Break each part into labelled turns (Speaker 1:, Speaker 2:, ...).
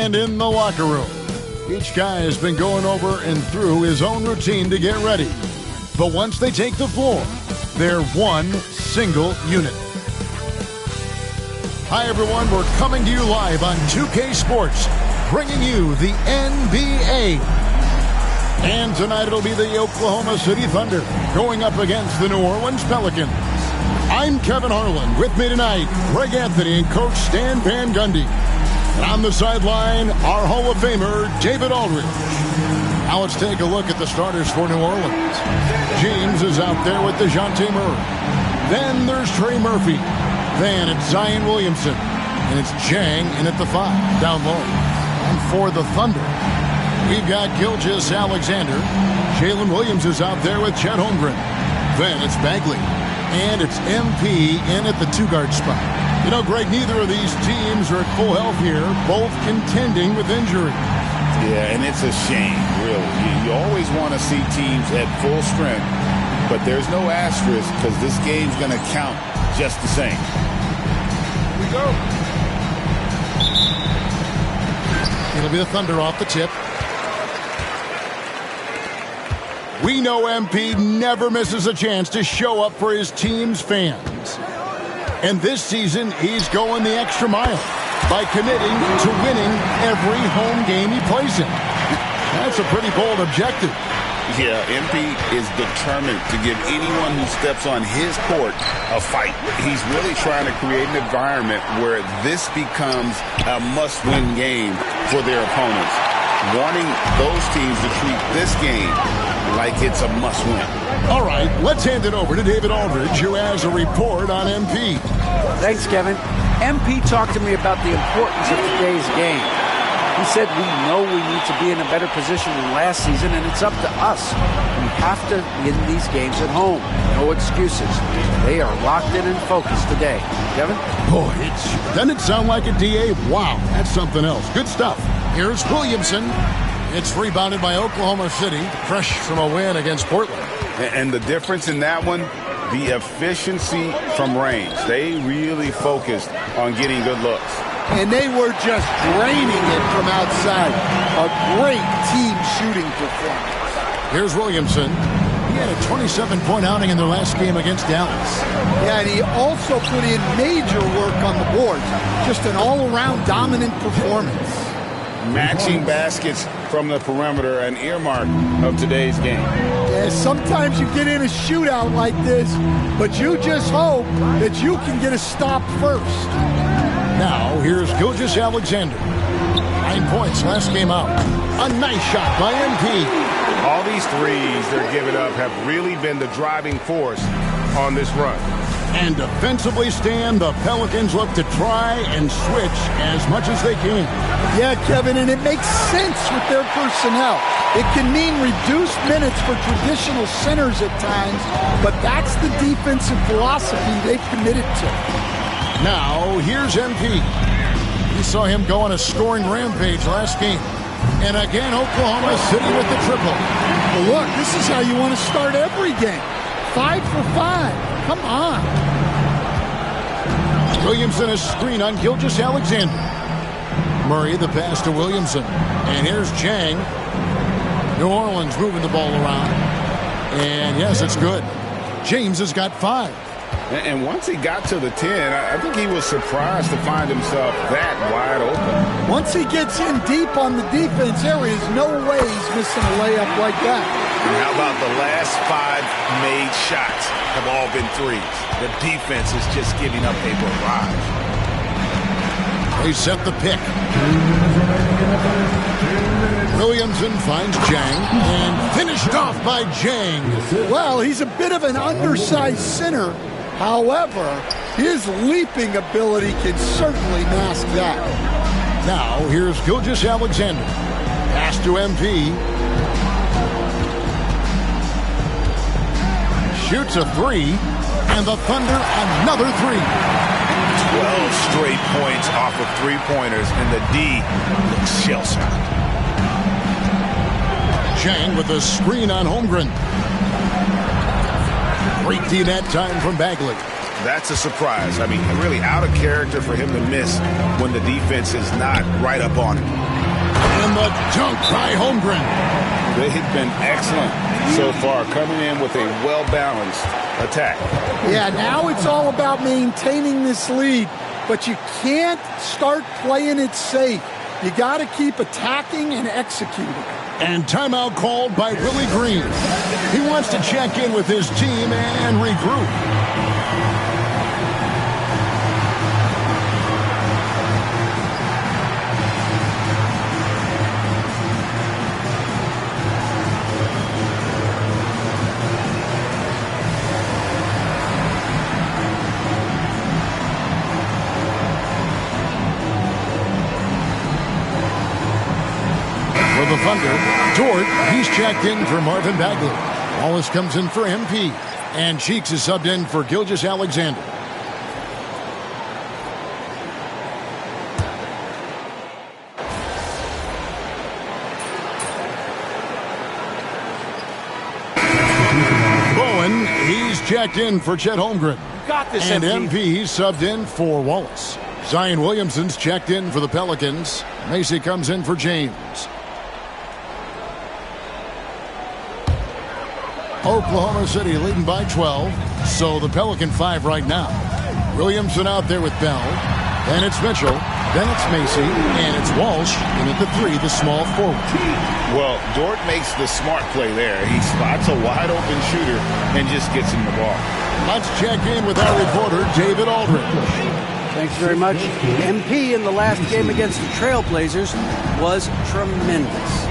Speaker 1: And in the locker room, each guy has been going over and through his own routine to get ready. But once they take the floor, they're one single unit. Hi, everyone. We're coming to you live on 2K Sports, bringing you the NBA. And tonight it'll be the Oklahoma City Thunder going up against the New Orleans Pelicans. I'm Kevin Harlan. With me tonight, Greg Anthony and Coach Stan Van Gundy. And on the sideline, our Hall of Famer, David Aldridge. Now let's take a look at the starters for New Orleans. James is out there with DeJounte Murray. Then there's Trey Murphy. Then it's Zion Williamson. And it's Jang in at the 5, down low. And for the Thunder, we've got Gilgeous-Alexander. Jalen Williams is out there with Chet Holmgren. Then it's Bagley. And it's MP in at the 2-guard spot. You know, Greg, neither of these teams are at full health here, both contending with injury.
Speaker 2: Yeah, and it's a shame, really. You always want to see teams at full strength, but there's no asterisk because this game's going to count just the same.
Speaker 1: Here we go. It'll be the Thunder off the tip. We know MP never misses a chance to show up for his team's fans. And this season, he's going the extra mile by committing to winning every home game he plays in. That's a pretty bold objective.
Speaker 2: Yeah, MP is determined to give anyone who steps on his court a fight. He's really trying to create an environment where this becomes a must-win game for their opponents, wanting those teams to treat this game like it's a must-win.
Speaker 1: All right, let's hand it over to David Aldridge, who has a report on MP.
Speaker 3: Thanks, Kevin. MP talked to me about the importance of today's game. He said we know we need to be in a better position than last season, and it's up to us. We have to win these games at home. No excuses. They are locked in and focused today. Kevin?
Speaker 1: Boy, doesn't it sound like a DA? Wow, that's something else. Good stuff. Here's Williamson. It's rebounded by Oklahoma City, fresh from a win against Portland.
Speaker 2: And the difference in that one, the efficiency from range. They really focused on getting good looks.
Speaker 4: And they were just draining it from outside. A great team shooting performance.
Speaker 1: Here's Williamson. He had a 27-point outing in their last game against Dallas.
Speaker 4: Yeah, and he also put in major work on the boards. Just an all-around dominant performance.
Speaker 2: Matching baskets from the perimeter, an earmark of today's game.
Speaker 4: Yeah, sometimes you get in a shootout like this, but you just hope that you can get a stop first.
Speaker 1: Now, here's Gilgeous-Alexander. 9 points last game out. A nice shot by MP.
Speaker 5: All these threes they're giving up have really been the driving force on this run.
Speaker 1: And defensively, Stan, the Pelicans look to try and switch as much as they can.
Speaker 4: Yeah, Kevin, and it makes sense with their personnel. It can mean reduced minutes for traditional centers at times, but that's the defensive philosophy they've committed to.
Speaker 1: Now, here's MP. We saw him go on a scoring rampage last game. And again, Oklahoma City with the triple.
Speaker 4: Well, look, this is how you want to start every game. 5 for 5. Come on.
Speaker 1: Williamson is screen on Gilgeous-Alexander. Murray the pass to Williamson. And here's Jang. New Orleans moving the ball around. And yes, it's good. James has got 5.
Speaker 2: And once he got to the 10, I think he was surprised to find himself that wide open.
Speaker 4: Once he gets in deep on the defense, there is no way he's missing a layup like that.
Speaker 5: And how about the last 5 made shots have all been threes? The defense is just giving up a barrage.
Speaker 1: They set the pick. Williamson finds Jang and finished off by Jang.
Speaker 4: Well, he's a bit of an undersized center. However, his leaping ability can certainly mask that.
Speaker 1: Now, here's Gilgeous-Alexander. Pass to MP. Shoots a 3, and the Thunder another 3.
Speaker 5: 12 straight points off of three-pointers, and the D looks shell-shocked.
Speaker 1: Jang with a screen on Holmgren. Great D that time from Bagley.
Speaker 5: That's a surprise. I mean, really out of character for him to miss when the defense is not right up on him.
Speaker 1: a dunk by Holmgren.
Speaker 2: They've been excellent so far, coming in with a well-balanced attack.
Speaker 4: Yeah, now it's all about maintaining this lead, but you can't start playing it safe. You got to keep attacking and executing.
Speaker 1: And timeout called by Willie Green. He wants to check in with his team and regroup. For the Thunder, Dort, he's checked in for Marvin Bagley. Wallace comes in for MP. And Cheeks is subbed in for Gilgeous-Alexander. Bowen, he's checked in for Chet Holmgren.
Speaker 3: Got this,
Speaker 1: And
Speaker 3: MP.
Speaker 1: MP, he's subbed in for Wallace. Zion Williamson's checked in for the Pelicans. Macy comes in for James. Oklahoma City leading by 12. So the Pelican 5 right now. Williamson out there with Bell. Then it's Mitchell. Then it's Macy. And it's Walsh. And at the 3, the small forward.
Speaker 2: Well, Dort makes the smart play there. He spots a wide-open shooter and just gets him the ball.
Speaker 1: Let's check in with our reporter, David Aldridge.
Speaker 3: Thanks very much. MP in the last game against the Trailblazers was tremendous.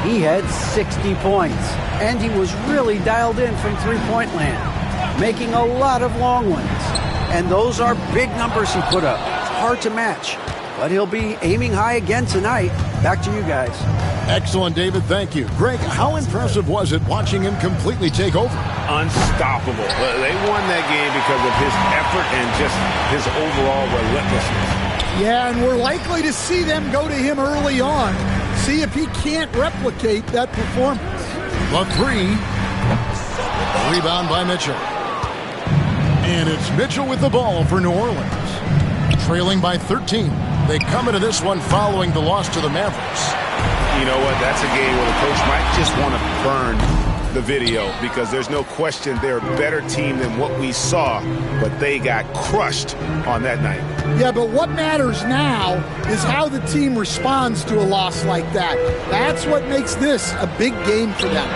Speaker 3: He had 60 points, and he was really dialed in from three-point land, making a lot of long ones. And those are big numbers he put up. It's hard to match, but he'll be aiming high again tonight. Back to you guys.
Speaker 1: Excellent, David. Thank you. Greg, how impressive was it watching him completely take over?
Speaker 5: Unstoppable. They won that game because of his effort and just his overall relentlessness.
Speaker 4: Yeah, and we're likely to see them go to him early on. See if he can't replicate that performance.
Speaker 1: The 3. Rebound by Mitchell. And it's Mitchell with the ball for New Orleans. Trailing by 13. They come into this one following the loss to the Mavericks.
Speaker 5: You know what? That's a game where the coach might just want to burn the video because there's no question they're a better team than what we saw, but they got crushed on that night.
Speaker 4: Yeah, but what matters now is how the team responds to a loss like that. That's what makes this a big game for them.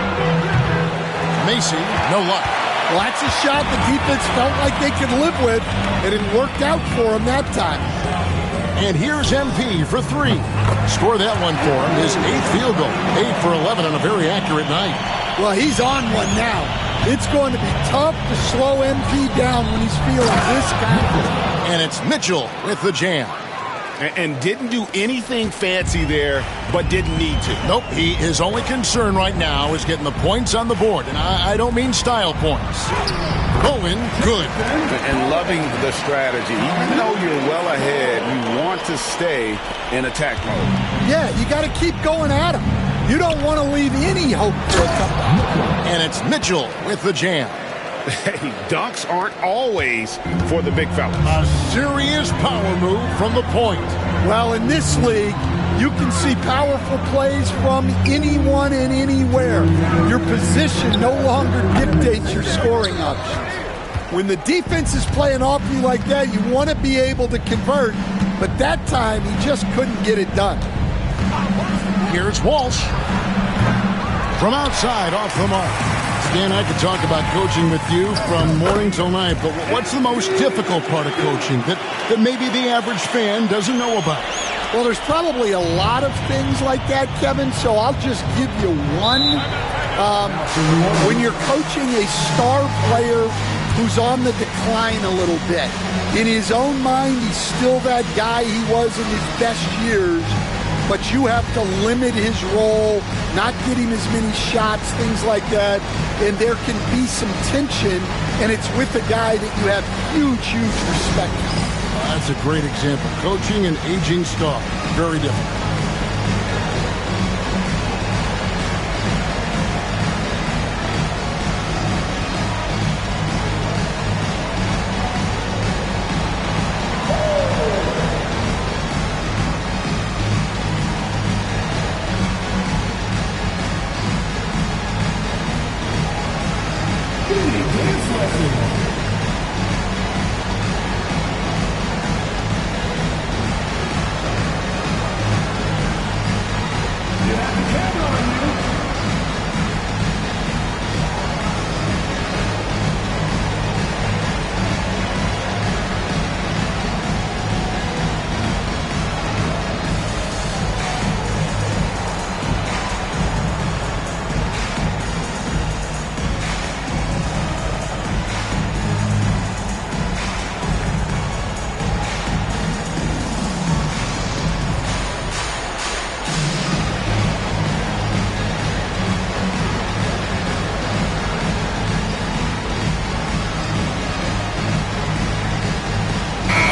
Speaker 1: Macy, no luck.
Speaker 4: Well, that's a shot the defense felt like they could live with, and it worked out for them that time.
Speaker 1: And here's MP for 3. Score that one for him. His 8th field goal. 8 for 11 on a very accurate night.
Speaker 4: Well, he's on one now. It's going to be tough to slow MP down when he's feeling this confident.
Speaker 1: And it's Mitchell with the jam.
Speaker 5: And didn't do anything fancy there, but didn't need to.
Speaker 1: Nope, his only concern right now is getting the points on the board. And I don't mean style points. Bowen, good.
Speaker 5: And loving the strategy. Even though you're well ahead, you want to stay in attack mode.
Speaker 4: Yeah, you got to keep going at him. You don't want to leave any hope for a comeback.
Speaker 1: And it's Mitchell with the jam.
Speaker 5: Hey, dunks aren't always for the big fellas.
Speaker 1: A serious power move from the point.
Speaker 4: Well, in this league, you can see powerful plays from anyone and anywhere. Your position no longer dictates your scoring options. When the defense is playing off you like that, you want to be able to convert. But that time, he just couldn't get it done.
Speaker 1: Here's Walsh. From outside, off the mark. Stan, I could talk about coaching with you from morning till night, but what's the most difficult part of coaching that maybe the average fan doesn't know about?
Speaker 4: Well, there's probably a lot of things like that, Kevin, so I'll just give you one. When you're coaching a star player who's on the decline a little bit, in his own mind, he's still that guy he was in his best years, but you have to limit his role, not get him as many shots, things like that, and there can be some tension, and it's with a guy that you have huge, huge respect for.
Speaker 1: That's a great example. Coaching an aging star. Very different.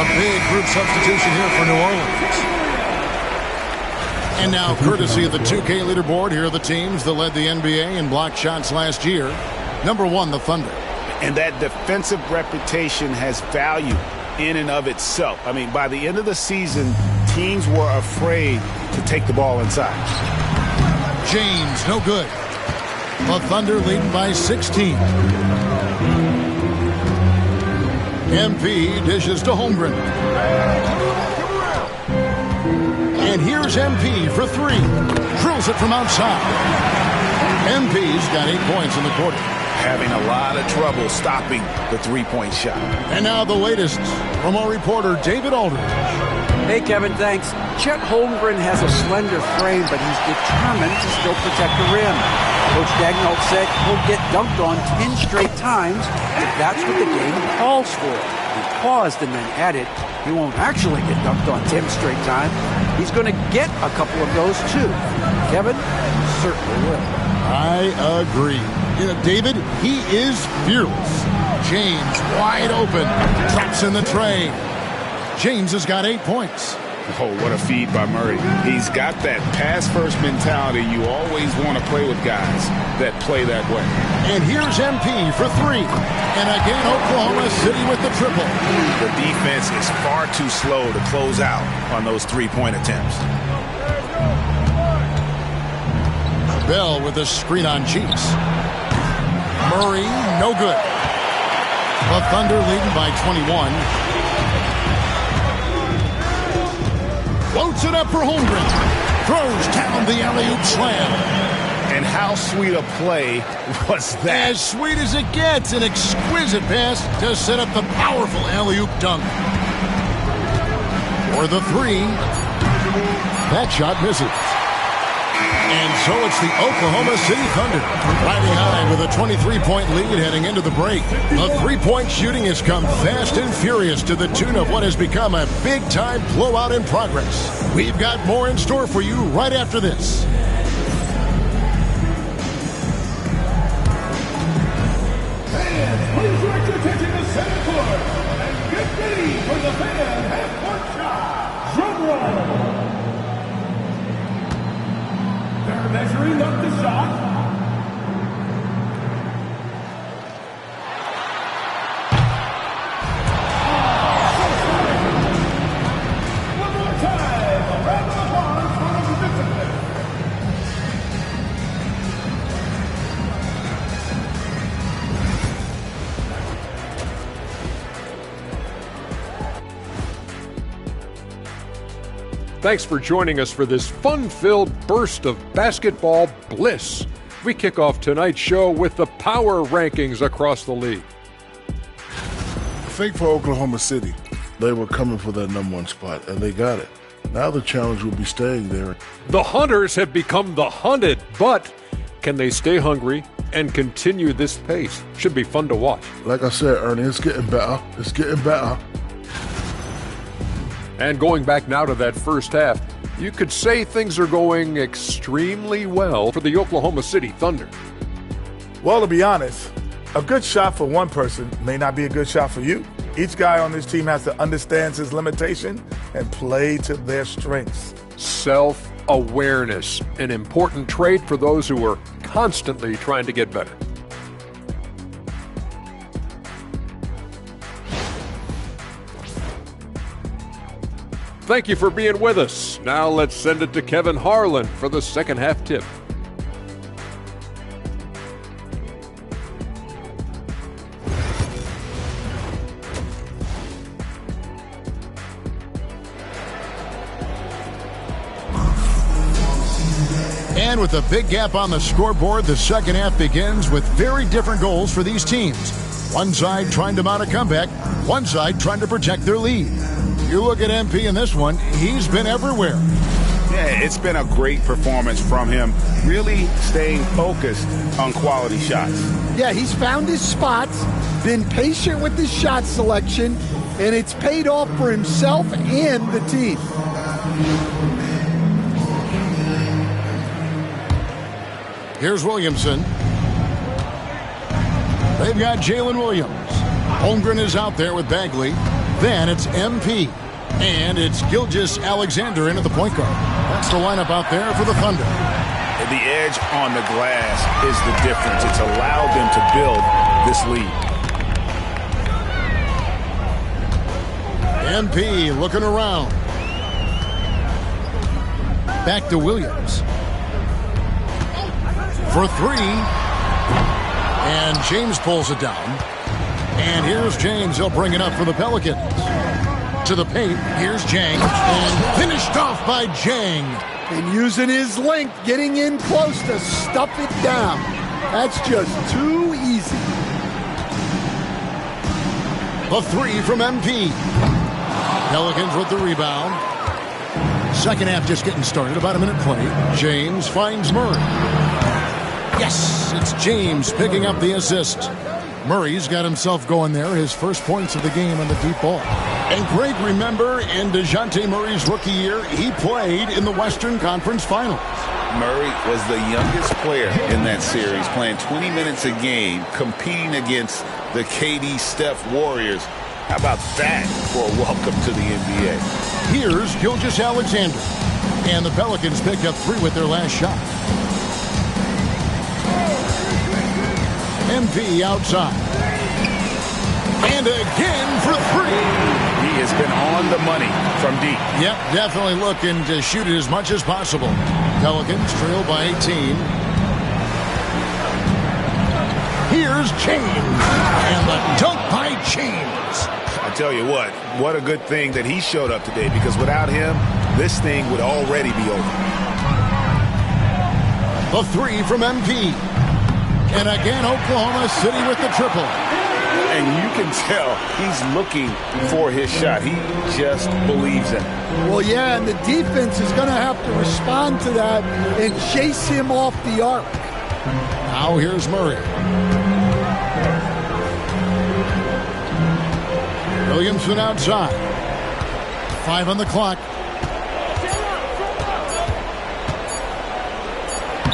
Speaker 1: A big group substitution here for New Orleans. And now, courtesy of the 2K leaderboard, here are the teams that led the NBA in block shots last year. Number 1, the Thunder.
Speaker 5: And that defensive reputation has value in and of itself. I mean, by the end of the season, teams were afraid to take the ball inside.
Speaker 1: James, no good. The Thunder leading by 16. MP dishes to Holmgren. And here's MP for 3. Drills it from outside. MP's got 8 points in the quarter.
Speaker 5: Having a lot of trouble stopping the three-point shot.
Speaker 1: And now the latest from our reporter, David Aldridge.
Speaker 3: Hey, Kevin, thanks. Chet Holmgren has a slender frame, but he's determined to still protect the rim. Coach Daigneault said he'll get dunked on 10 straight times if that's what the game calls for. He paused and then added, he won't actually get dunked on 10 straight times. He's going to get a couple of those, too. Kevin certainly will.
Speaker 1: I agree. You know, David, he is fearless. James wide open. Drops in the tray. James has got 8 points.
Speaker 5: Oh, what a feed by Murray. He's got that pass-first mentality. You always want to play with guys that play that way.
Speaker 1: And here's MP for 3. And again, Oklahoma City with the triple.
Speaker 5: The defense is far too slow to close out on those three-point attempts.
Speaker 1: Bell with a screen on Cheeks. Murray, no good. The Thunder leading by 21. Floats it up for Holmgren. Throws down the alley-oop slam.
Speaker 5: And how sweet a play was that?
Speaker 1: As sweet as it gets. An exquisite pass to set up the powerful alley-oop dunk. For the 3. That shot misses. And so it's the Oklahoma City Thunder riding high with a 23-point lead heading into the break. The three-point shooting has come fast and furious to the tune of what has become a big-time blowout in progress. We've got more in store for you right after this.
Speaker 6: Fans, please direct your attention to center court and get ready for the fan half-court shot. Drum roll. They're measuring up the shot. One more time, a round of applause for the participants.
Speaker 7: Thanks for joining us for this fun-filled burst of basketball bliss. We kick off tonight's show with the power rankings across the league.
Speaker 8: I think for Oklahoma City, they were coming for that number 1 spot, and they got it. Now the challenge will be staying there.
Speaker 7: The Hunters have become the hunted, but can they stay hungry and continue this pace? Should be fun to watch.
Speaker 8: Like I said, Ernie, it's getting better. It's getting better.
Speaker 7: And going back now to that first half, you could say things are going extremely well for the Oklahoma City Thunder.
Speaker 9: Well, to be honest, a good shot for one person may not be a good shot for you. Each guy on this team has to understand his limitation and play to their strengths.
Speaker 7: Self-awareness, an important trait for those who are constantly trying to get better. Thank you for being with us. Now let's send it to Kevin Harlan for the second half tip.
Speaker 1: And with a big gap on the scoreboard, the second half begins with very different goals for these teams. One side trying to mount a comeback, one side trying to protect their lead. You look at MP in this one, he's been everywhere.
Speaker 5: Yeah, it's been a great performance from him, really staying focused on quality shots.
Speaker 4: Yeah, he's found his spots, been patient with his shot selection, and it's paid off for himself and the team.
Speaker 1: Here's Williamson. They've got Jalen Williams. Holmgren is out there with Bagley. Then it's MP. And it's Gilgeous-Alexander in at the point guard. That's the lineup out there for the Thunder.
Speaker 5: The edge on the glass is the difference. It's allowed them to build this lead.
Speaker 1: MP looking around. Back to Williams. For three. And James pulls it down. And here's James. He'll bring it up for the Pelicans. To the paint. Here's Jang. And finished off by Jang.
Speaker 4: And using his length, getting in close to stuff it down. That's just too easy.
Speaker 1: The three from MP. Pelicans with the rebound. Second half just getting started. About a minute play. James finds Murray. Yes, it's James picking up the assist. Murray's got himself going there. His first points of the game on the deep ball. And Greg, remember, in DeJounte Murray's rookie year, he played in the Western Conference Finals.
Speaker 2: Murray was the youngest player in that series, playing 20 minutes a game, competing against the KD Steph Warriors. How about that for a welcome to the NBA?
Speaker 1: Here's Gilgeous-Alexander. And the Pelicans picked up three with their last shot. MP outside. And again for three.
Speaker 5: He has been on the money from deep.
Speaker 1: Yep, definitely looking to shoot it as much as possible. Pelicans trail by 18. Here's James. And the dunk by James.
Speaker 5: I tell you what a good thing that he showed up today, because without him, this thing would already be over.
Speaker 1: The three from MP. And again, Oklahoma City with the triple.
Speaker 2: And you can tell he's looking for his shot. He just believes in it.
Speaker 4: Well, yeah, and the defense is going to have to respond to that and chase him off the arc.
Speaker 1: Now here's Murray. Williamson outside. 5 on the clock.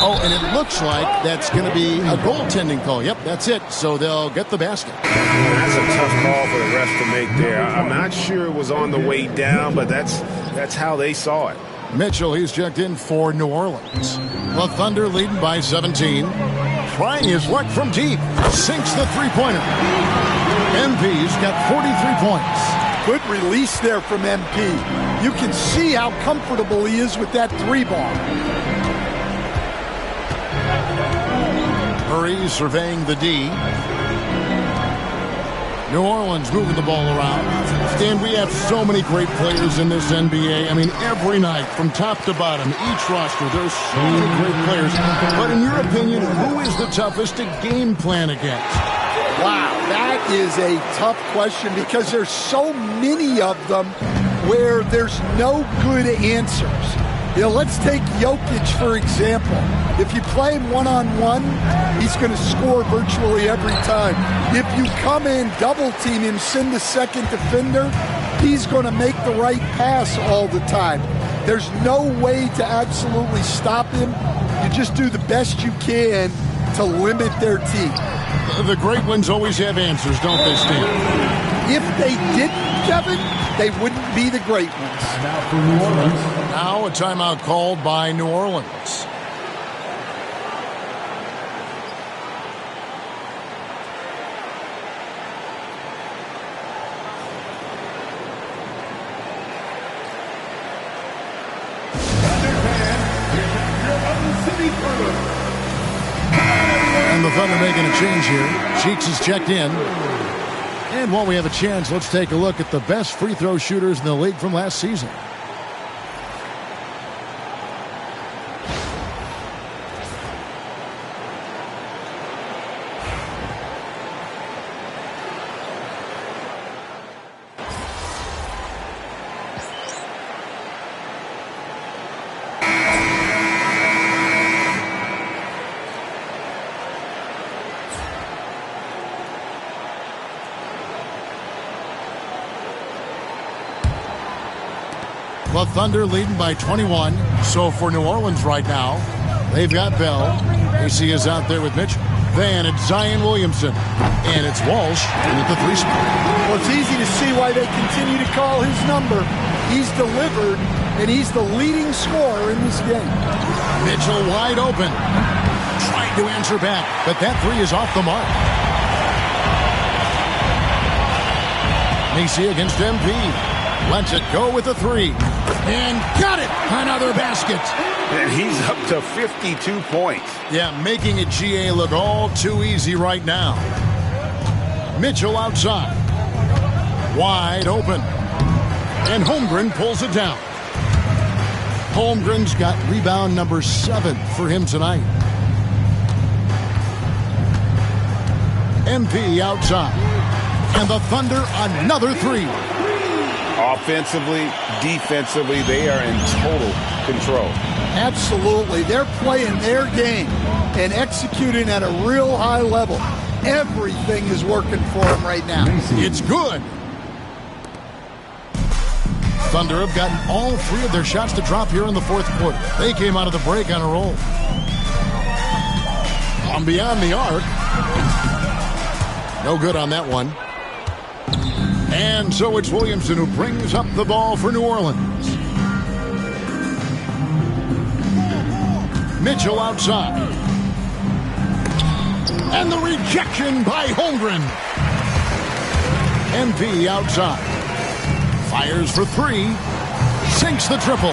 Speaker 1: Oh, and it looks like that's going to be a goaltending call. Yep, that's it. So they'll get the basket.
Speaker 5: That's a tough call for the refs to make there. I'm not sure it was on the way down, but that's how they saw it.
Speaker 1: Mitchell, he's checked in for New Orleans. The Thunder leading by 17. Trying his luck from deep. Sinks the three-pointer. MP's got 43 points.
Speaker 4: Good release there from MP. You can see how comfortable he is with that three ball.
Speaker 1: Murray surveying the D. New Orleans moving the ball around. Stan, we have so many great players in this NBA. I mean, every night, from top to bottom, each roster, there's so many great players. But in your opinion, who is the toughest to game plan against?
Speaker 4: Wow, that is a tough question because there's so many of them where there's no good answers. You know, let's take Jokic, for example. If you play him one-on-one, he's going to score virtually every time. If you come in, double-team him, send the second defender, he's going to make the right pass all the time. There's no way to absolutely stop him. You just do the best you can to limit their team.
Speaker 1: The great ones always have answers, don't they, Stan?
Speaker 4: If they didn't, Kevin, they wouldn't be the great ones.
Speaker 1: Now a timeout called by New Orleans. And the Thunder making a change here. Cheeks is checked in. And while we have a chance, let's take a look at the best free throw shooters in the league from last season. The Thunder leading by 21. So for New Orleans right now, they've got Bell. AC is out there with Mitchell. Then it's Zion Williamson. And it's Walsh in at the 3 spot.
Speaker 4: Well, it's easy to see why they continue to call his number. He's delivered, and he's the leading scorer in this game.
Speaker 1: Mitchell wide open. Trying to answer back, but that 3 is off the mark. Macy against MP. Lets it go with the 3. And got it! Another basket.
Speaker 5: And he's up to 52 points.
Speaker 1: Yeah, making it GA look all too easy right now. Mitchell outside. Wide open. And Holmgren pulls it down. Holmgren's got rebound number 7 for him tonight. MP outside. And the Thunder another 3.
Speaker 5: Offensively, defensively, they are in total control.
Speaker 4: Absolutely. They're playing their game and executing at a real high level. Everything is working for them right now.
Speaker 1: It's good. Thunder have gotten all 3 of their shots to drop here in the 4th quarter. They came out of the break on a roll. On beyond the arc. No good on that one. And so it's Williamson who brings up the ball for New Orleans. Mitchell outside. And the rejection by Holmgren. MP outside. Fires for 3. Sinks the triple.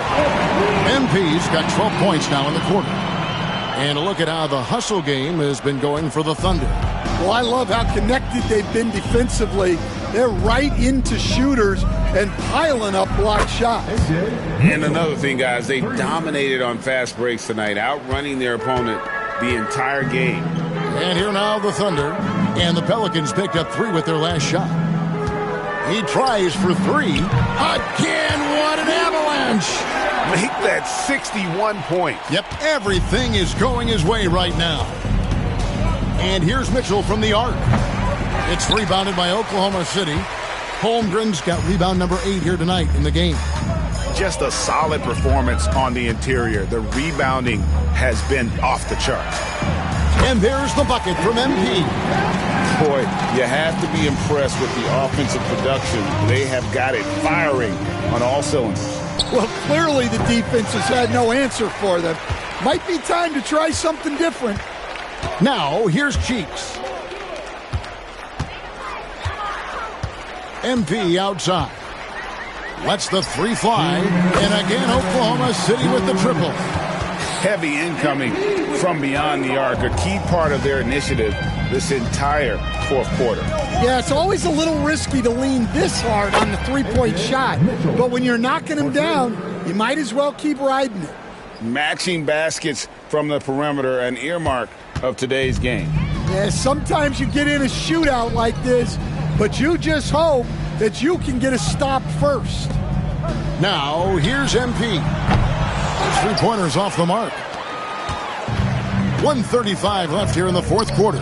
Speaker 1: MP's got 12 points now in the quarter. And a look at how the hustle game has been going for the Thunder.
Speaker 4: Well, I love how connected they've been defensively. They're right into shooters and piling up blocked shots.
Speaker 5: And another thing, guys, they dominated on fast breaks tonight, outrunning their opponent the entire game.
Speaker 1: And here now the Thunder. And the Pelicans picked up 3 with their last shot. He tries for 3. Again, what an avalanche!
Speaker 5: Make that 61 points.
Speaker 1: Yep, everything is going his way right now. And here's Mitchell from the arc. It's rebounded by Oklahoma City. Holmgren's got rebound number 8 here tonight in the game.
Speaker 5: Just a solid performance on the interior. The rebounding has been off the charts.
Speaker 1: And there's the bucket from MP.
Speaker 5: Boy, you have to be impressed with the offensive production. They have got it firing on all cylinders.
Speaker 4: Well, clearly the defense has had no answer for them. Might be time to try something different.
Speaker 1: Now, here's Cheeks. MP outside. Lets the 3 fly. And again, Oklahoma City with the triple.
Speaker 5: Heavy incoming from beyond the arc, a key part of their initiative this entire 4th quarter.
Speaker 4: Yeah, it's always a little risky to lean this hard on the 3-point shot. But when you're knocking them down, you might as well keep riding it.
Speaker 5: Matching baskets from the perimeter, an earmark of today's game.
Speaker 4: Yeah, sometimes you get in a shootout like this, but you just hope that you can get a stop first.
Speaker 1: Now, here's MP. Those 3-pointers off the mark. 1:35 left here in the 4th quarter.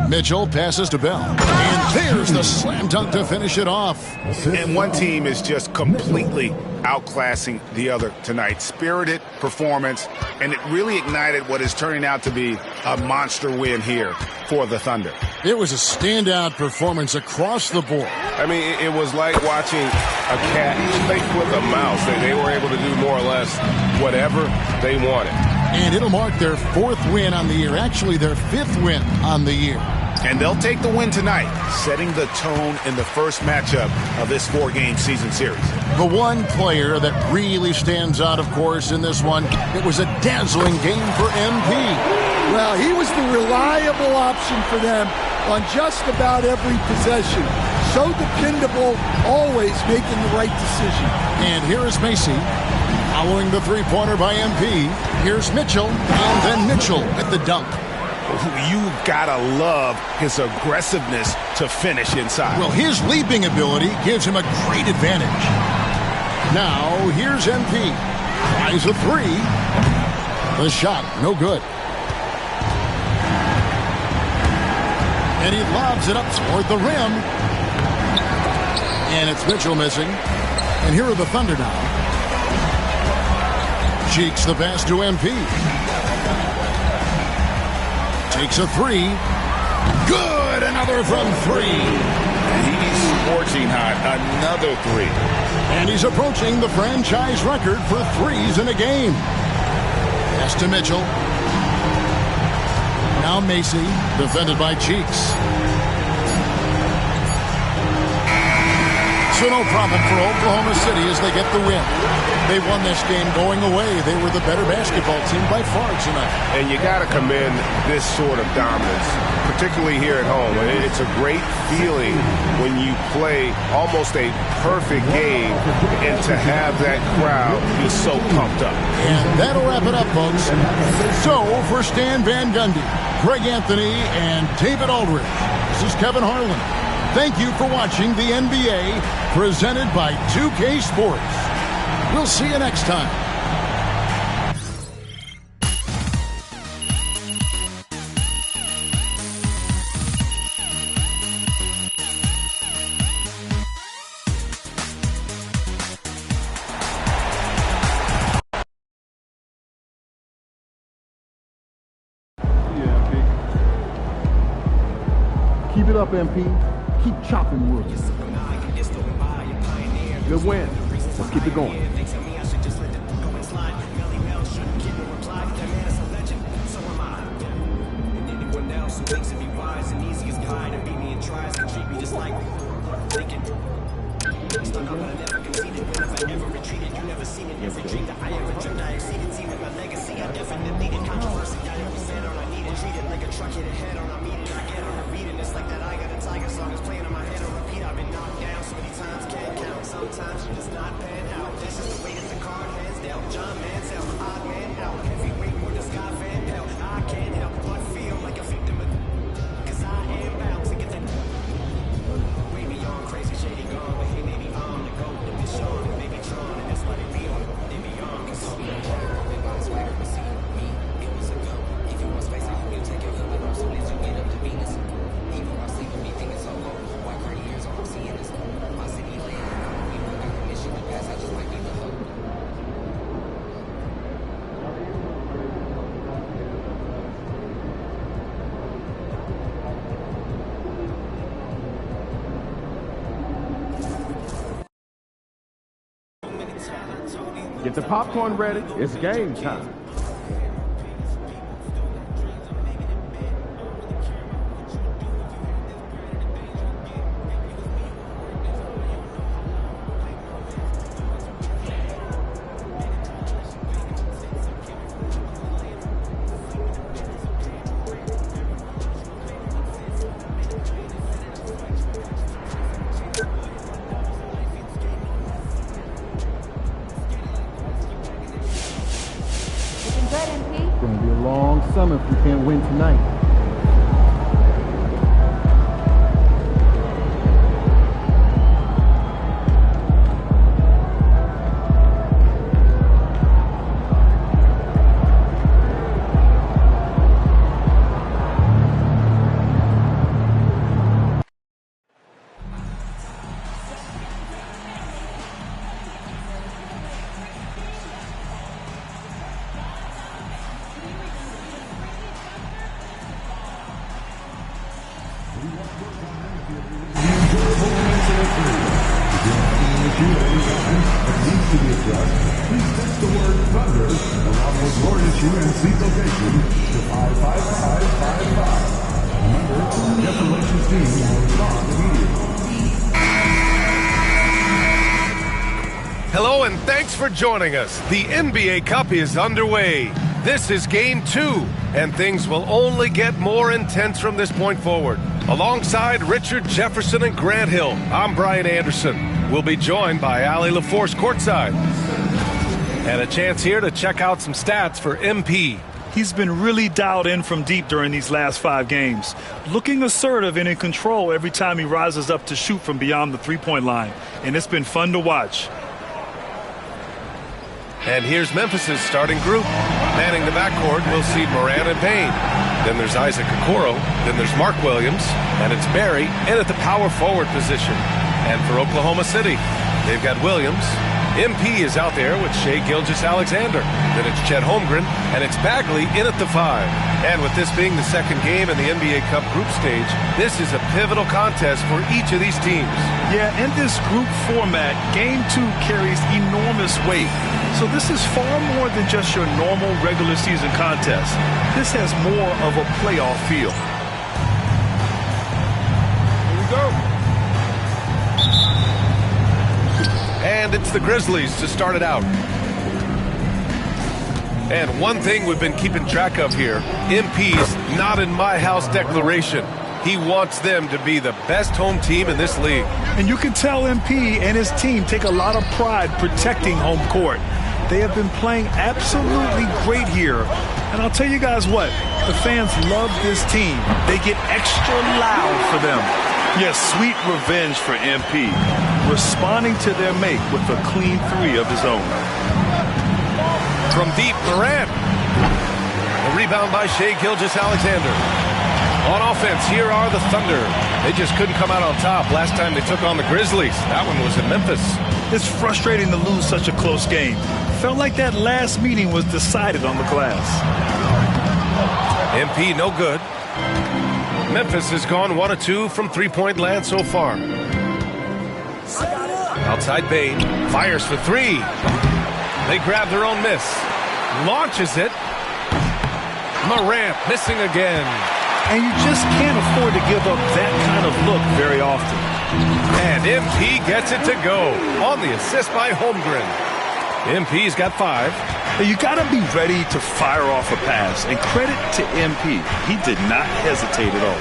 Speaker 1: Mitchell passes to Bell. And there's the slam dunk to finish it off.
Speaker 5: And one team is just completely outclassing the other tonight. Spirited performance, and it really ignited what is turning out to be a monster win here for the Thunder.
Speaker 1: It was a standout performance across the board.
Speaker 10: I mean, it was like watching a cat play with a mouse. They were able to do more or less whatever they wanted.
Speaker 1: And it'll mark their 4th win on the year. Actually, their 5th win on the year.
Speaker 5: And they'll take the win tonight, setting the tone in the first matchup of this 4-game season series.
Speaker 1: The one player that really stands out, of course, in this one, it was a dazzling game for MP.
Speaker 4: Well, he was the reliable option for them on just about every possession. So dependable, always making the right decision.
Speaker 1: And here is Macy. Following the 3-pointer by MP, here's Mitchell, and then Mitchell at the dunk.
Speaker 5: You gotta love his aggressiveness to finish inside.
Speaker 1: Well, his leaping ability gives him a great advantage. Now, here's MP. Tries a 3. The shot, no good. And he lobs it up toward the rim. And it's Mitchell missing. And here are the Thunder now. Cheeks the pass to MP. Takes a three. Good. Another from three.
Speaker 2: He's scorching hot. Another three.
Speaker 1: And he's approaching the franchise record for threes in a game. Pass to Mitchell. Now Macy, defended by Cheeks. So no problem for Oklahoma City as they get the win. They won this game going away. They were the better basketball team by far tonight.
Speaker 10: And you got to commend this sort of dominance, particularly here at home. It's a great feeling when you play almost a perfect game and to have that crowd be so pumped up.
Speaker 1: And that'll wrap it up, folks. So for Stan Van Gundy, Greg Anthony, and David Aldridge, this is Kevin Harlan. Thank you for watching the NBA presented by 2K Sports. We'll see you next time.
Speaker 6: Keep it up, MP. Keep chopping wood. Good win. Let's keep it going.
Speaker 11: Sometimes you just not pan out. This is the way that the card hands dealt. John Mansell, odd man out. Heavyweight more than Scott Van Pelt. I can't help but feel like a victim of, cause I am bound to get that way beyond crazy, shady gone. But he may be on the go, the mission, and maybe Tron, and that's why they be on, they be on. Cause so everybody's swagger, but see me, it was a go. If you want space, you can take your hood off, so that you get up to Venus. Even while sleeping, me thinking so low. Why crazy years all I'm seeing is my city land. I just might be the hope.
Speaker 6: Get the popcorn ready. It's game time. Summer if we can't win tonight.
Speaker 12: Hello and thanks for joining us. The NBA Cup is underway. This is Game 2, and things will only get more intense from this point forward. Alongside Richard Jefferson and Grant Hill, I'm Brian Anderson. We'll be joined by Allie LaForce courtside. And a chance here to check out some stats for MP.
Speaker 13: He's been really dialed in from deep during these last 5 games, looking assertive and in control every time he rises up to shoot from beyond the three-point line, and it's been fun to watch.
Speaker 12: And here's Memphis' starting group. Manning the backcourt, we'll see Moran and Payne. Then there's Isaac Okoro. Then there's Mark Williams. And it's Barry in at the power forward position. And for Oklahoma City, they've got Williams, MP is out there with Shai Gilgeous-Alexander. Then it's Chet Holmgren, and it's Bagley in at the 5. And with this being the second game in the NBA Cup group stage, this is a pivotal contest for each of these teams.
Speaker 13: Yeah, in this group format, Game 2 carries enormous weight. So this is far more than just your normal regular season contest. This has more of a playoff feel.
Speaker 12: Here we go. And it's the Grizzlies to start it out. And one thing we've been keeping track of here, MP's not in my house declaration. He wants them to be the best home team in this league.
Speaker 13: And you can tell MP and his team take a lot of pride protecting home court. They have been playing absolutely great here. And I'll tell you guys what, the fans love this team. They get extra loud for them. Yes, sweet revenge for MP, responding to their make with a clean 3 of his own.
Speaker 12: From deep, Morant. The rebound by Shai Gilgeous-Alexander. On offense, here are the Thunder. They just couldn't come out on top last time they took on the Grizzlies. That one was in Memphis.
Speaker 13: It's frustrating to lose such a close game. Felt like that last meeting was decided on the glass.
Speaker 12: MP no good. Memphis has gone 1 of 2 from three-point land so far. Outside Bane, fires for 3. They grab their own miss. Launches it. Morant missing again.
Speaker 13: And you just can't afford to give up that kind of look very often.
Speaker 12: And MP gets it to go on the assist by Holmgren. MP's got 5.
Speaker 13: You got to be ready to fire off a pass. And credit to MP. He did not hesitate at all.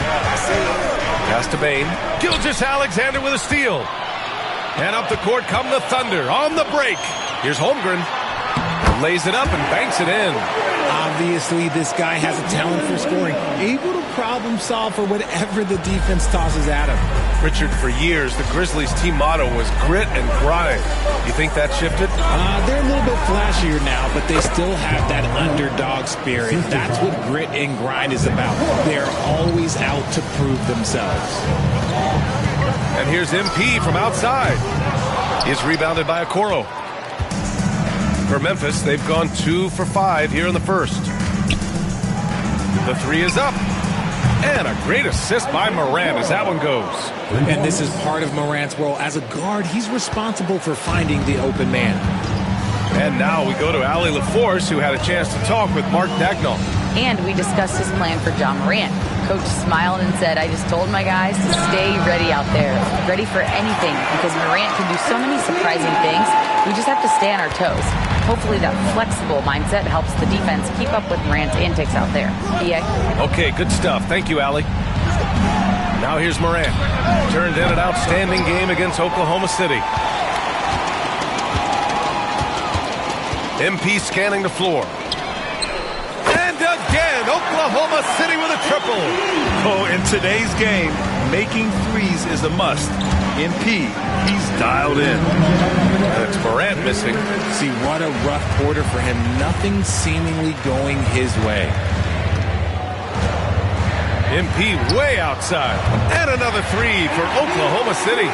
Speaker 12: Pass to Bane. Gilgeous-Alexander with a steal. And up the court come the Thunder on the break. Here's Holmgren. Lays it up and banks it in.
Speaker 14: Obviously, this guy has a talent for scoring, able to problem solve for whatever the defense tosses at him.
Speaker 12: Richard, for years, the Grizzlies' team motto was grit and grind. You think that shifted?
Speaker 14: They're a little bit flashier now, but they still have that underdog spirit. That's what grit and grind is about. They're always out to prove themselves.
Speaker 12: And here's MP from outside. He's rebounded by Okoro. For Memphis, they've gone 2 for 5 here in the first. The 3 is up. And a great assist by Morant as that one goes.
Speaker 14: And this is part of Morant's role. As a guard, he's responsible for finding the open man.
Speaker 12: And now we go to Allie LaForce, who had a chance to talk with Mark Dagnall.
Speaker 15: And we discussed his plan for Ja Morant. Coach smiled and said, I just told my guys to stay ready out there, ready for anything, because Morant can do so many surprising things. We just have to stay on our toes. Hopefully that flexible mindset helps the defense keep up with Morant's antics out there.
Speaker 12: Okay, good stuff. Thank you, Allie. Now here's Morant. Turned in an outstanding game against Oklahoma City. MP scanning the floor. And again, Oklahoma City with a triple.
Speaker 13: Oh, in today's game, making threes is a must. MP, he's dialed in.
Speaker 12: That's Morant missing.
Speaker 14: See, what a rough quarter for him. Nothing seemingly going his way.
Speaker 12: MP way outside. And another 3 for Oklahoma City.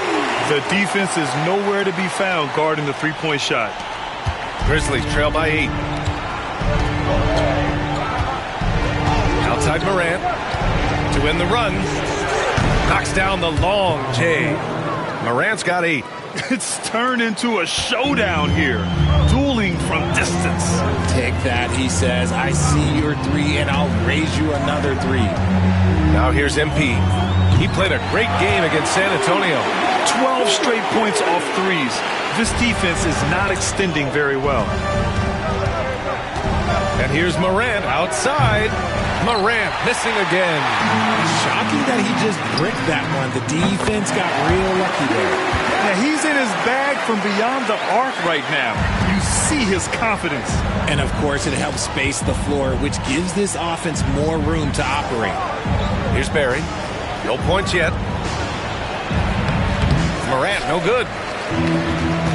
Speaker 13: The defense is nowhere to be found guarding the three-point shot.
Speaker 12: Grizzlies trail by 8. Outside Morant to win the run. Knocks down the long J. Morant's got 8.
Speaker 13: It's turned into a showdown here. Dueling from distance.
Speaker 14: Take that, he says. I see your 3, and I'll raise you another 3.
Speaker 12: Now here's MP. He played a great game against San Antonio.
Speaker 13: 12 straight points off threes. This defense is not extending very well.
Speaker 12: And here's Morant outside. Morant missing again.
Speaker 14: Shocking that he just bricked that one. The defense got real lucky there.
Speaker 13: Now he's in his bag from beyond the arc right now. You see his confidence.
Speaker 14: And of course it helps space the floor, which gives this offense more room to operate.
Speaker 12: Here's Barry. No points yet. Morant, no good.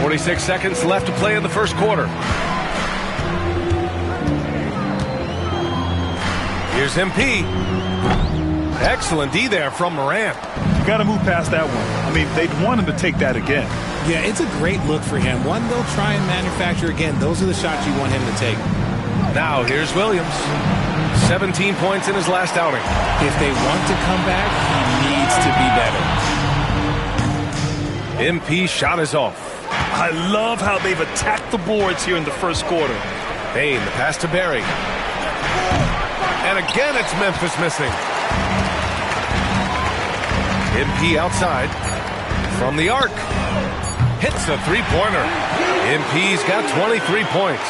Speaker 12: 46 seconds left to play in the first quarter. Here's MP. Excellent D there from Morant.
Speaker 13: You got to move past that one. I mean, they'd want him to take that again.
Speaker 14: Yeah, it's a great look for him. One they'll try and manufacture again. Those are the shots you want him to take.
Speaker 12: Now here's Williams. 17 points in his last outing.
Speaker 14: If they want to come back, he needs to be better.
Speaker 12: MP shot is off.
Speaker 13: I love how they've attacked the boards here in the first quarter.
Speaker 12: Payne, the pass to Barry. And again, it's Memphis missing. MP outside. From the arc. Hits a three-pointer. MP's got 23 points.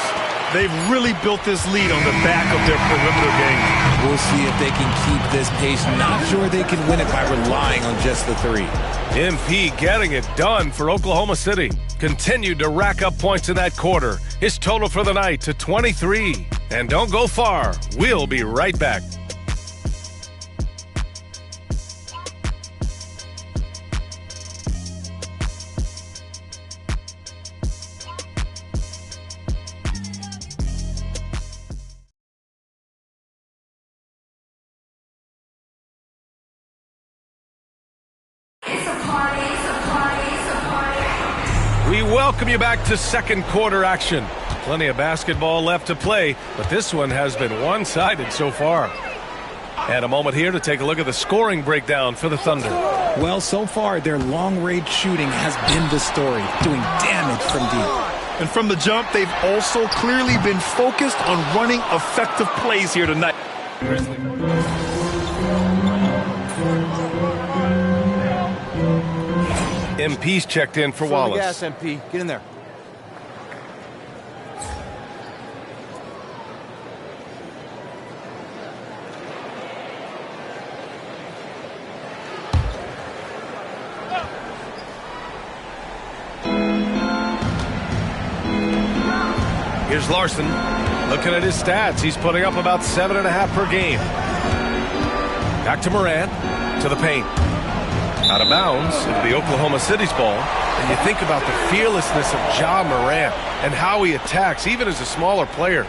Speaker 13: They've really built this lead on the back of their perimeter game.
Speaker 14: We'll see if they can keep this pace. Not sure they can win it by relying on just the three.
Speaker 12: MP getting it done for Oklahoma City. Continued to rack up points in that quarter. His total for the night to 23. And don't go far. We'll be right back. We welcome you back to second quarter action. Plenty of basketball left to play, but this one has been one-sided so far. And a moment here to take a look at the scoring breakdown for the Thunder.
Speaker 14: Well, so far, their long-range shooting has been the story, doing damage from deep.
Speaker 13: And from the jump, they've also clearly been focused on running effective plays here tonight.
Speaker 12: MP's checked in for Wallace.
Speaker 16: Gas, MP. Get in there.
Speaker 12: Here's Larson. Looking at his stats, he's putting up about 7.5 per game. Back to Morant, to the paint. Out of bounds into the Oklahoma City's ball. And you think about the fearlessness of Ja Morant and how he attacks, even as a smaller player.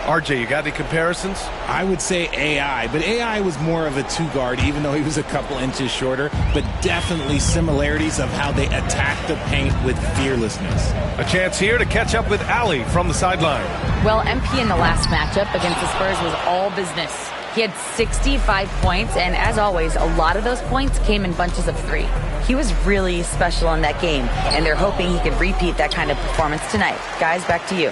Speaker 12: RJ, you got any comparisons?
Speaker 14: I would say AI, but AI was more of a two-guard, even though he was a couple inches shorter, but definitely similarities of how they attack the paint with fearlessness.
Speaker 12: A chance here to catch up with Allie from the sideline.
Speaker 15: Well, MP in the last matchup against the Spurs was all business. He had 65 points, and as always, a lot of those points came in bunches of three. He was really special in that game, and they're hoping he could repeat that kind of performance tonight. Guys, back to you.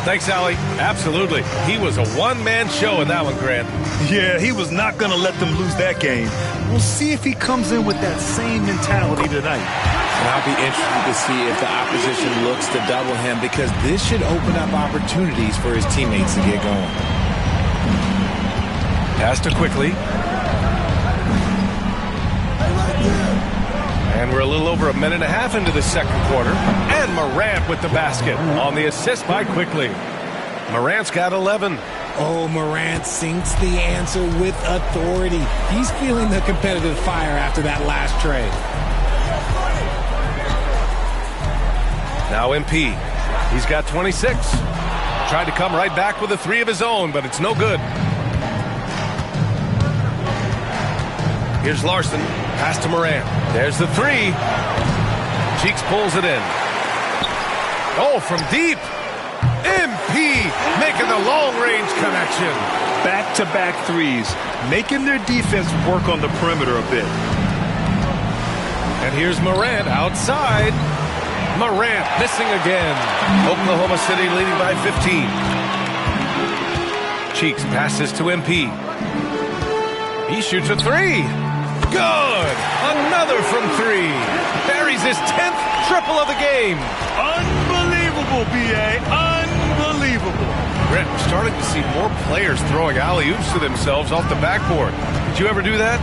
Speaker 12: Thanks, Allie. Absolutely. He was a one-man show in that one, Grant.
Speaker 13: Yeah, he was not going to let them lose that game. We'll see if he comes in with that same mentality tonight.
Speaker 14: And I'll be interested to see if the opposition looks to double him, because this should open up opportunities for his teammates to get going.
Speaker 12: Pass to Quickly. And we're a little over a minute and a half into the second quarter. And Morant with the basket on the assist by Quickly. Morant's got 11.
Speaker 14: Oh, Morant sinks the answer with authority. He's feeling the competitive fire after that last trade.
Speaker 12: Now MP. He's got 26. Tried to come right back with a three of his own, but it's no good. Here's Larson. Pass to Morant. There's the three. Cheeks pulls it in. Oh, from deep. MP making the long-range connection.
Speaker 13: Back-to-back threes, making their defense work on the perimeter a bit.
Speaker 12: And here's Morant outside. Morant missing again. Oklahoma City leading by 15. Cheeks passes to MP. He shoots a three. Good! Another from three. Buries his 10th triple of the game.
Speaker 13: Unbelievable, B.A. Unbelievable.
Speaker 12: Brent, we're starting to see more players throwing alley-oops to themselves off the backboard. Did you ever do that?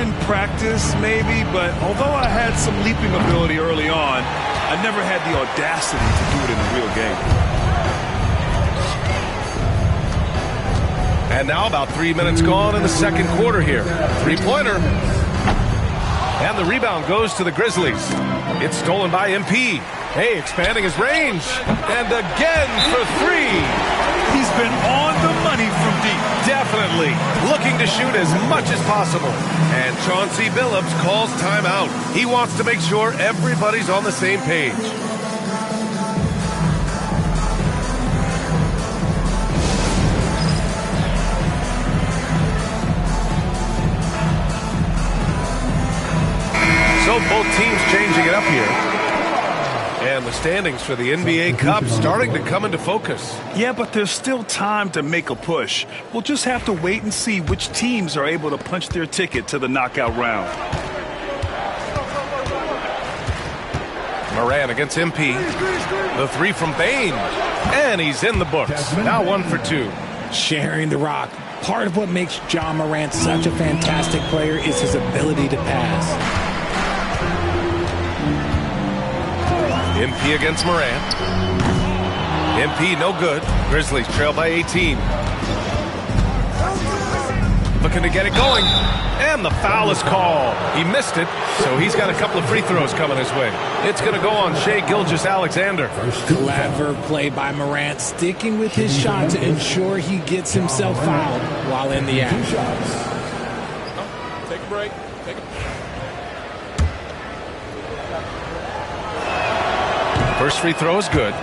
Speaker 13: In practice, maybe, but although I had some leaping ability early on, I never had the audacity to do it in the real game.
Speaker 12: And now about 3 minutes gone in the second quarter here. Three-pointer. And the rebound goes to the Grizzlies. It's stolen by MP. Hey, expanding his range. And again for three.
Speaker 13: He's been on the money money from deep.
Speaker 12: Definitely. Looking to shoot as much as possible. And Chauncey Billups calls timeout. He wants to make sure everybody's on the same page. So both teams changing it up here. And the standings for the NBA Cup starting to come into focus.
Speaker 13: Yeah, but there's still time to make a push. We'll just have to wait and see which teams are able to punch their ticket to the knockout round.
Speaker 12: Moran against MP. The three from Bane. And he's in the books. Now 1 for 2.
Speaker 14: Sharing the rock. Part of what makes Ja Morant such a fantastic player is his ability to pass.
Speaker 12: MP against Morant. MP no good. Grizzlies trail by 18. Looking to get it going. And the foul is called. He missed it, so he's got a couple of free throws coming his way. It's going to go on Shai Gilgeous-Alexander.
Speaker 14: Clever play by Morant, sticking with his shot to ensure he gets himself fouled while in the act.
Speaker 7: Take a break.
Speaker 12: First free throw is good.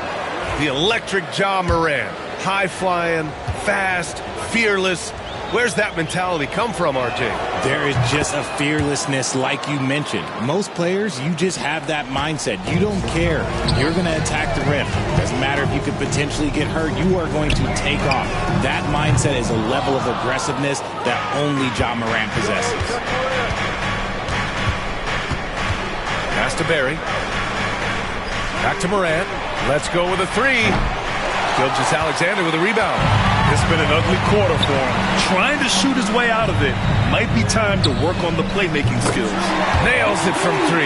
Speaker 12: The electric Ja Morant. High-flying, fast, fearless. Where's that mentality come from, RJ?
Speaker 14: There is just a fearlessness like you mentioned. Most players, you just have that mindset. You don't care. You're going to attack the rim. Doesn't matter if you could potentially get hurt. You are going to take off. That mindset is a level of aggressiveness that only Ja Morant possesses.
Speaker 12: Pass to Barry. Back to Morant. Let's go with a three. Gilgeous-Alexander with a rebound.
Speaker 13: It's been an ugly quarter for him. Trying to shoot his way out of it. Might be time to work on the playmaking skills.
Speaker 12: Nails it from 3.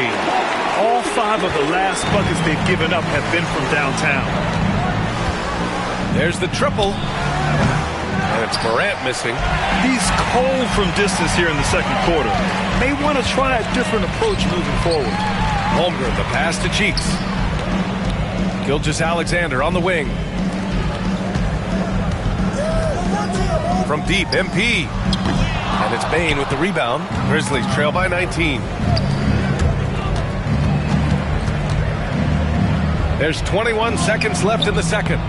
Speaker 13: All 5 of the last buckets they've given up have been from downtown.
Speaker 12: There's the triple. And it's Morant missing.
Speaker 13: He's cold from distance here in the second quarter. May want to try a different approach moving forward.
Speaker 12: Holmgren, the pass to Cheeks. Gilgeous-Alexander on the wing. From deep, MP. And it's Bane with the rebound. Grizzlies trail by 19. There's 21 seconds left in the second.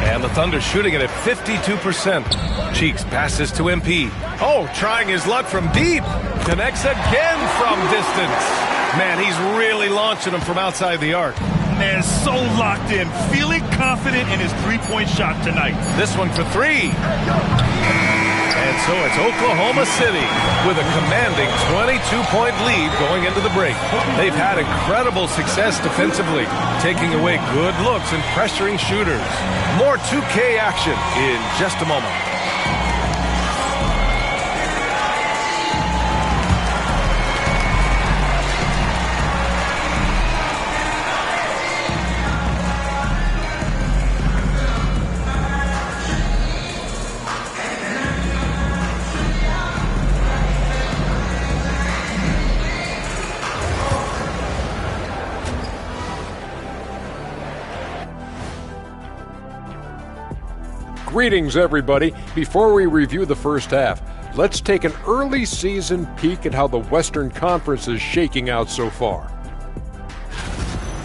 Speaker 12: And the Thunder shooting it at 52%. Cheeks passes to MP. Oh, trying his luck from deep. Connects again from distance. Man, he's really launching them from outside the arc.
Speaker 13: Man, so locked in, feeling confident in his three-point shot tonight.
Speaker 12: This one for 3. And so it's Oklahoma City with a commanding 22-point lead going into the break. They've had incredible success defensively, taking away good looks and pressuring shooters. More 2K action in just a moment.
Speaker 7: Greetings, everybody. Before we review the first half, let's take an early season peek at how the Western Conference is shaking out so far.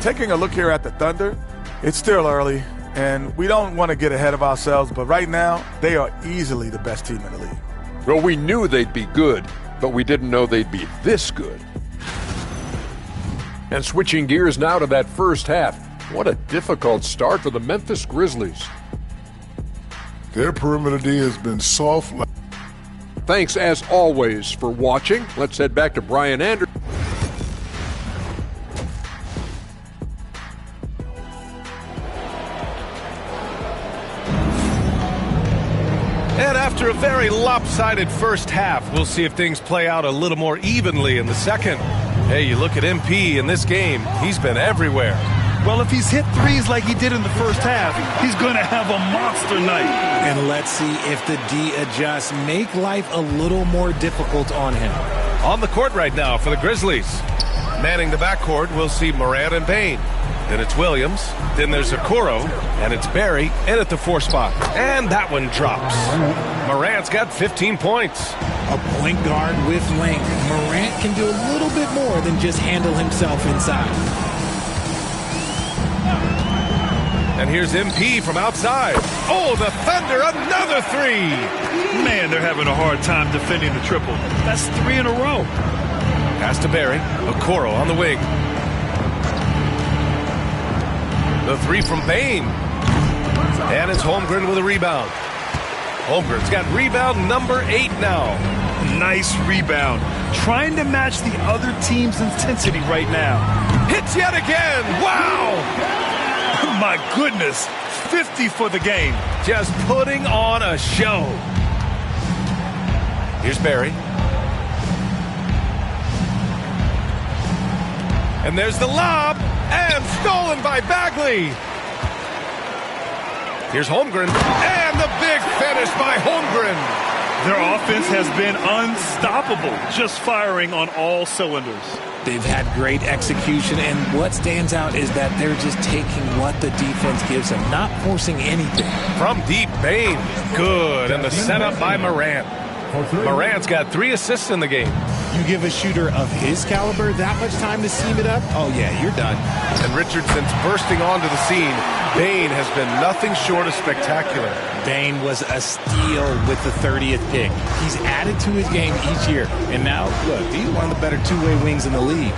Speaker 9: Taking a look here at the Thunder, it's still early, and we don't want to get ahead of ourselves, but right now, they are easily the best team in the league.
Speaker 7: Well, we knew they'd be good, but we didn't know they'd be this good. And switching gears now to that first half, what a difficult start for the Memphis Grizzlies.
Speaker 8: Their perimeter D has been soft.
Speaker 7: Thanks, as always, for watching. Let's head back to Brian Anderson.
Speaker 12: And after a very lopsided first half, we'll see if things play out a little more evenly in the second. Hey, you look at MP in this game, he's been everywhere.
Speaker 13: Well, if he's hit threes like he did in the first half, he's going to have a monster night.
Speaker 14: And let's see if the D adjusts, make life a little more difficult on him.
Speaker 12: On the court right now for the Grizzlies. Manning the backcourt, we'll see Morant and Bane. Then it's Williams. Then there's Okoro. And it's Barry in at the 4 spot. And that one drops. Morant's got 15 points.
Speaker 14: A point guard with length. Morant can do a little bit more than just handle himself inside.
Speaker 12: And here's MP from outside. Oh, the Thunder, another 3.
Speaker 13: Man, they're having a hard time defending the triple. That's 3 in a row.
Speaker 12: Pass to Barry. Okoro on the wing. The 3 from Bane. And it's Holmgren with a rebound. Holmgren's got rebound number 8 now.
Speaker 13: Nice rebound. Trying to match the other team's intensity right now.
Speaker 12: Hits yet again. Wow!
Speaker 13: My goodness. 50 for the game.
Speaker 12: Just putting on a show. Here's Barry. And there's the lob. And stolen by Bagley. Here's Holmgren. And the big finish by Holmgren.
Speaker 13: Their offense has been unstoppable, just firing on all cylinders.
Speaker 14: They've had great execution, and what stands out is that they're just taking what the defense gives them, not forcing anything.
Speaker 12: From deep, Bane. Good. And the setup by Morant. Morant's got 3 assists in the game.
Speaker 14: You give a shooter of his caliber that much time to seam it up, oh yeah, you're done.
Speaker 12: And Richardson's bursting onto the scene. Bane has been nothing short of spectacular.
Speaker 14: Bane was a steal with the 30th pick. He's added to his game each year. And now, look, he's one of the better two-way wings in the league.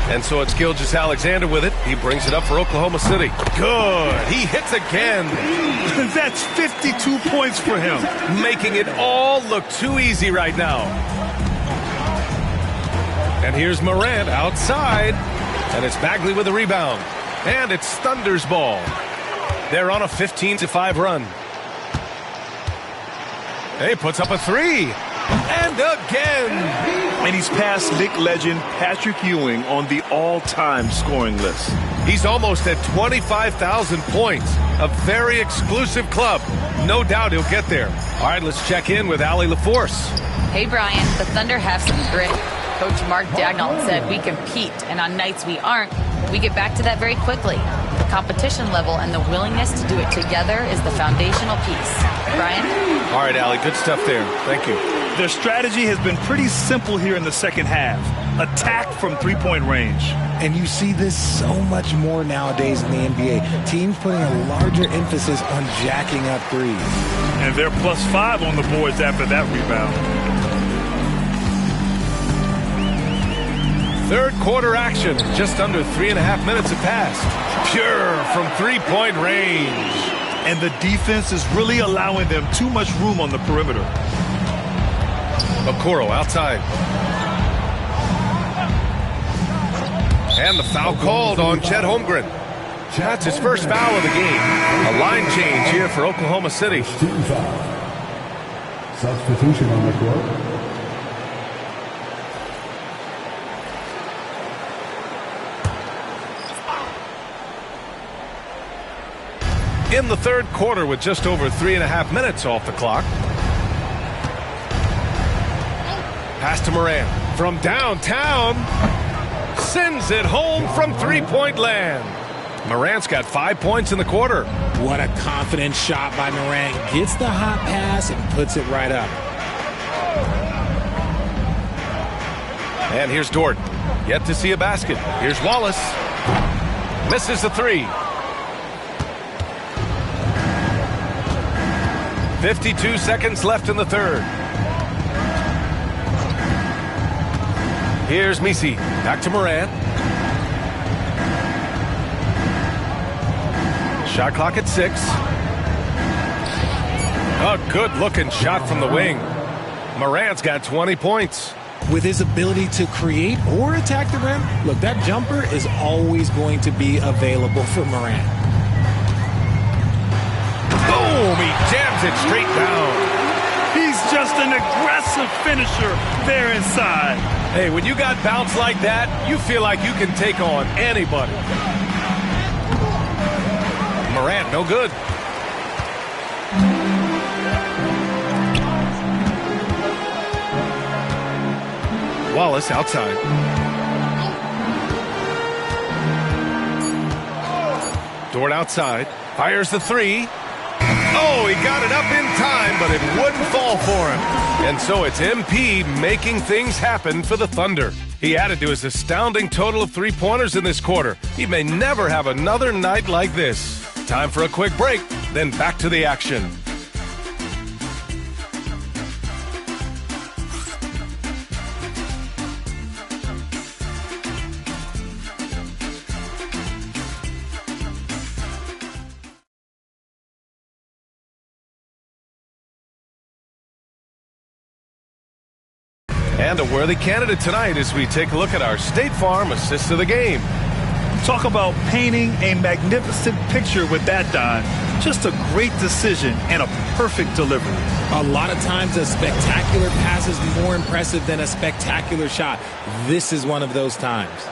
Speaker 12: And so it's Gilgeous-Alexander with it. He brings it up for Oklahoma City. Good. He hits again.
Speaker 13: That's 52 points for him.
Speaker 12: Making it all look too easy right now. And here's Morant outside. And it's Bagley with a rebound. And it's Thunder's ball. They're on a 15-5 run. He puts up a 3. And again.
Speaker 13: And he's passed Knick legend Patrick Ewing on the all-time scoring list.
Speaker 12: He's almost at 25,000 points. A very exclusive club. No doubt he'll get there. All right, let's check in with Allie LaForce.
Speaker 15: Hey, Brian, the Thunder have some grit. Coach Mark Daigneault said we compete, and on nights we aren't, we get back to that very quickly. The competition level and the willingness to do it together is the foundational piece. Brian?
Speaker 12: All right, Allie, good stuff there. Thank you.
Speaker 13: Their strategy has been pretty simple here in the second half. Attack from three-point range.
Speaker 14: And you see this so much more nowadays in the NBA. Teams putting a larger emphasis on jacking up threes.
Speaker 13: And they're +5 on the boards after that rebound.
Speaker 12: Third quarter action. Just under 3.5 minutes have passed. Pure from three-point range.
Speaker 13: And the defense is really allowing them too much room on the perimeter.
Speaker 12: Okoro outside. And the foul called on Chet Holmgren. That's his first foul of the game. A line change here for Oklahoma City.
Speaker 6: Substitution on the court.
Speaker 12: In the third quarter with just over 3.5 minutes off the clock. Pass to Morant from downtown. Sends it home from three-point land. Morant's got 5 points in the quarter.
Speaker 14: What a confident shot by Morant. Gets the hot pass and puts it right up.
Speaker 12: And here's Dort. Yet to see a basket. Here's Wallace. Misses the 3. 52 seconds left in the third. Here's Misi. Back to Morant. Shot clock at 6. A good-looking shot from the wing. Morant's got 20 points.
Speaker 14: With his ability to create or attack the rim, look, that jumper is always going to be available for Morant.
Speaker 12: Boom! He jams it straight down.
Speaker 13: He's just an aggressive finisher there inside.
Speaker 12: Hey, when you got bounce like that, you feel like you can take on anybody. Morant, no good. Wallace outside. Dort outside. Fires the three. Oh, he got it up in time, but it wouldn't fall for him. And so it's MP making things happen for the Thunder. He added to his astounding total of three-pointers in this quarter. He may never have another night like this. Time for a quick break, then back to the action. And a worthy candidate tonight as we take a look at our State Farm assist of the game.
Speaker 13: Talk about painting a magnificent picture with that, Don. Just a great decision and a perfect delivery.
Speaker 14: A lot of times a spectacular pass is more impressive than a spectacular shot. This is one of those times.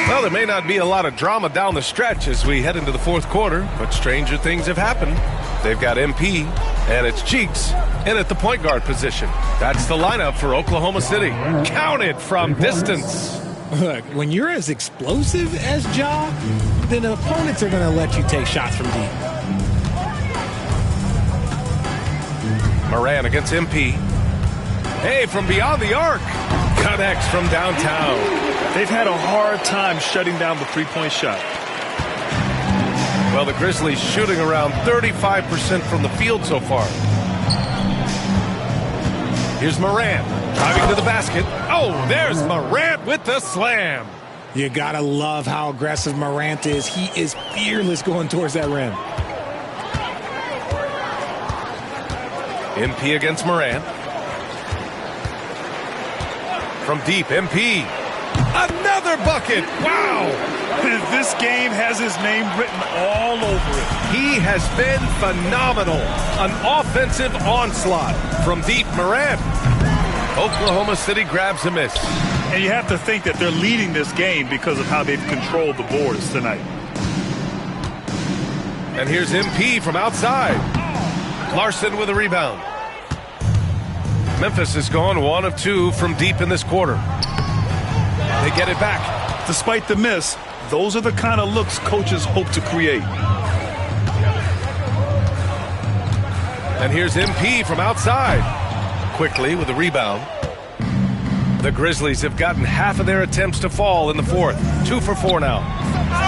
Speaker 12: Well, there may not be a lot of drama down the stretch as we head into the fourth quarter, but stranger things have happened. They've got MP, and it's Cheeks in at the point guard position. That's the lineup for Oklahoma City. Counted from distance.
Speaker 14: Look, when you're as explosive as Ja, then opponents are going to let you take shots from deep.
Speaker 12: Moran against MP. Hey, from beyond the arc. Connects from downtown.
Speaker 13: They've had a hard time shutting down the three-point shot.
Speaker 12: Well, the Grizzlies shooting around 35% from the field so far. Here's Moran driving to the basket. Oh, there's Morant with the slam.
Speaker 14: You gotta love how aggressive Morant is. He is fearless going towards that rim.
Speaker 12: MP against Moran. From deep, MP. Another bucket. Wow.
Speaker 13: This game has his name written all over it.
Speaker 12: He has been phenomenal. An offensive onslaught. From deep, Moran. Oklahoma City grabs a miss.
Speaker 13: And you have to think that they're leading this game because of how they've controlled the boards tonight.
Speaker 12: And here's MP from outside. Larson with a rebound. Memphis has gone 1 of 2 from deep in this quarter. They get it back.
Speaker 13: Despite the miss, those are the kind of looks coaches hope to create.
Speaker 12: And here's MP from outside. Quickly with a rebound. The Grizzlies have gotten half of their attempts to fall in the fourth. 2 for 4 now.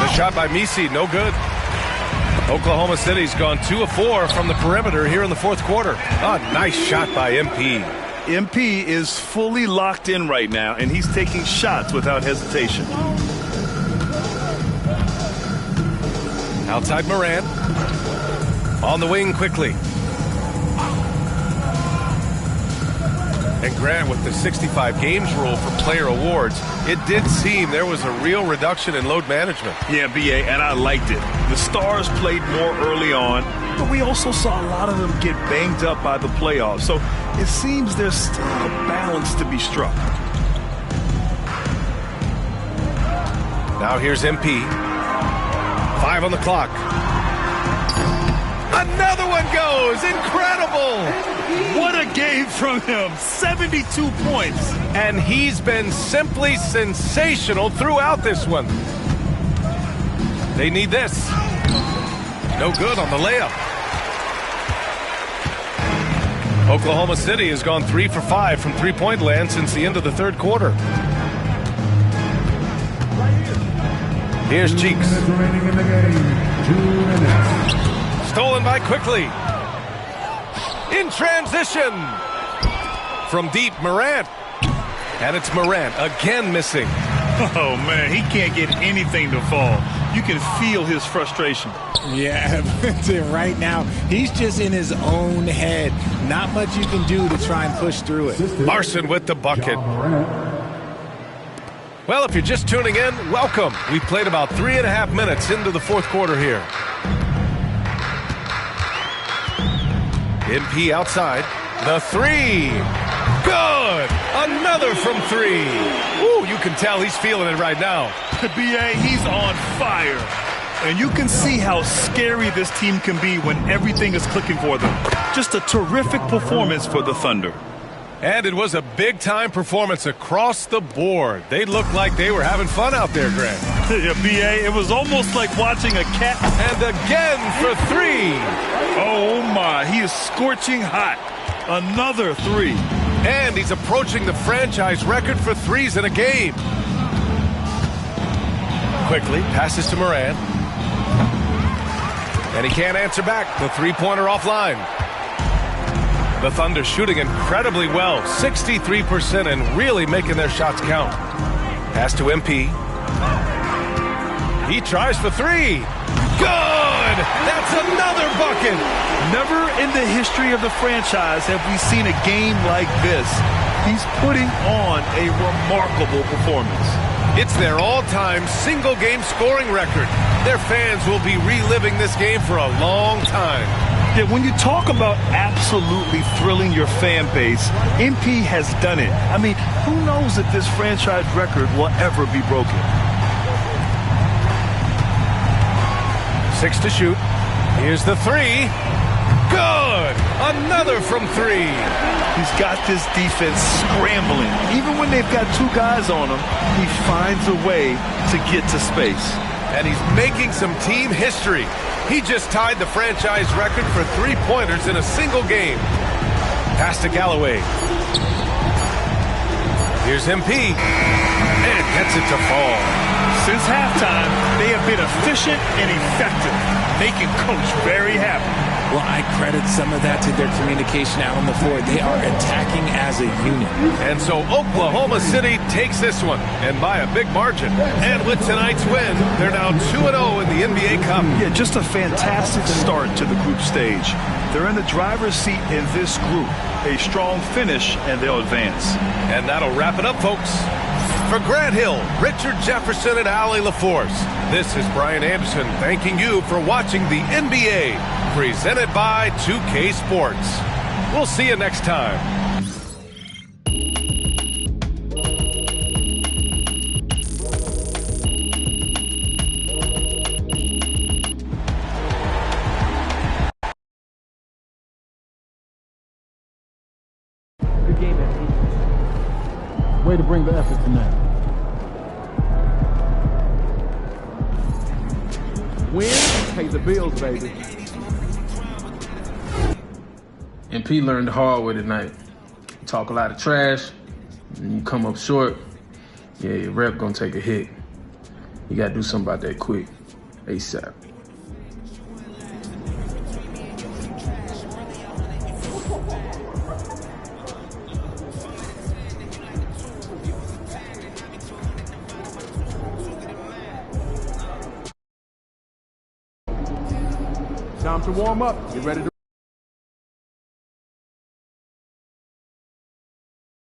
Speaker 12: The shot by Misi, no good. Oklahoma City's gone 2 of 4 from the perimeter here in the fourth quarter. A nice shot by MP.
Speaker 13: MP is fully locked in right now, and he's taking shots without hesitation.
Speaker 12: Outside Moran. On the wing quickly. And Grant with the 65 games rule for player awards, it did seem there was a real reduction in load management.
Speaker 13: Yeah, BA, and I liked it. The Stars played more early on, but we also saw a lot of them get banged up by the playoffs. So it seems there's still a balance to be struck.
Speaker 12: Now here's MP. 5 on the clock. Another one goes. Incredible.
Speaker 13: What a game from him. 72 points.
Speaker 12: And he's been simply sensational throughout this one. They need this. No good on the layup. Oklahoma City has gone 3 for 5 from three-point land since the end of the third quarter. Here's Cheeks. Stolen by Quickly. In transition. From deep, Morant. And it's Morant again missing.
Speaker 13: Oh, man, he can't get anything to fall. You can feel his frustration.
Speaker 14: Yeah, right now, he's just in his own head. Not much you can do to try and push through it.
Speaker 12: Larson with the bucket. Well, if you're just tuning in, welcome. We played about 3.5 minutes into the fourth quarter here. MP outside. The three. Good. Another from 3. Ooh, you can tell he's feeling it right now.
Speaker 13: BA, he's on fire. And you can see how scary this team can be when everything is clicking for them. Just a terrific performance for the Thunder.
Speaker 12: And it was a big-time performance across the board. They looked like they were having fun out there, Greg.
Speaker 13: Yeah, B.A., it was almost like watching a cat.
Speaker 12: And again for three.
Speaker 13: Oh, my. He is scorching hot. Another three.
Speaker 12: And he's approaching the franchise record for threes in a game. Quickly passes to Morant. And he can't answer back. The three-pointer offline. The Thunder shooting incredibly well, 63%, and really making their shots count. Pass to MP. He tries for three. Good! That's another bucket!
Speaker 13: Never in the history of the franchise have we seen a game like this. He's putting on a remarkable performance.
Speaker 12: It's their all-time single-game scoring record. Their fans will be reliving this game for a long time.
Speaker 13: Yeah, when you talk about absolutely thrilling your fan base, MP has done it. I mean, who knows if this franchise record will ever be broken?
Speaker 12: 6 to shoot. Here's the three. Good! Another from three.
Speaker 13: He's got this defense scrambling. Even when they've got two guys on him, he finds a way to get to space.
Speaker 12: And he's making some team history. He just tied the franchise record for three-pointers in a single game. Pass to Galloway. Here's MP. And gets it to fall.
Speaker 13: Since halftime, they have been efficient and effective, making Coach very happy.
Speaker 14: Well, I credit some of that to their communication out on the floor. They are attacking as a unit.
Speaker 12: And so Oklahoma City takes this one, and by a big margin. And with tonight's win, they're now 2-0 in the NBA Cup.
Speaker 13: Yeah, just a fantastic start to the group stage. They're in the driver's seat in this group. A strong finish, and they'll advance.
Speaker 12: And that'll wrap it up, folks. For Grant Hill, Richard Jefferson, and Allie LaForce, this is Brian Anderson thanking you for watching the NBA, presented by 2K Sports. We'll see you next time.
Speaker 16: Good game, MP. Way to bring the effort tonight. Win, pay the bills, baby.
Speaker 17: MP learned the hard way tonight. You talk a lot of trash, and you come up short, yeah, your rep gonna take a hit. You gotta do something about that quick, ASAP.
Speaker 16: Time to warm up. Get ready to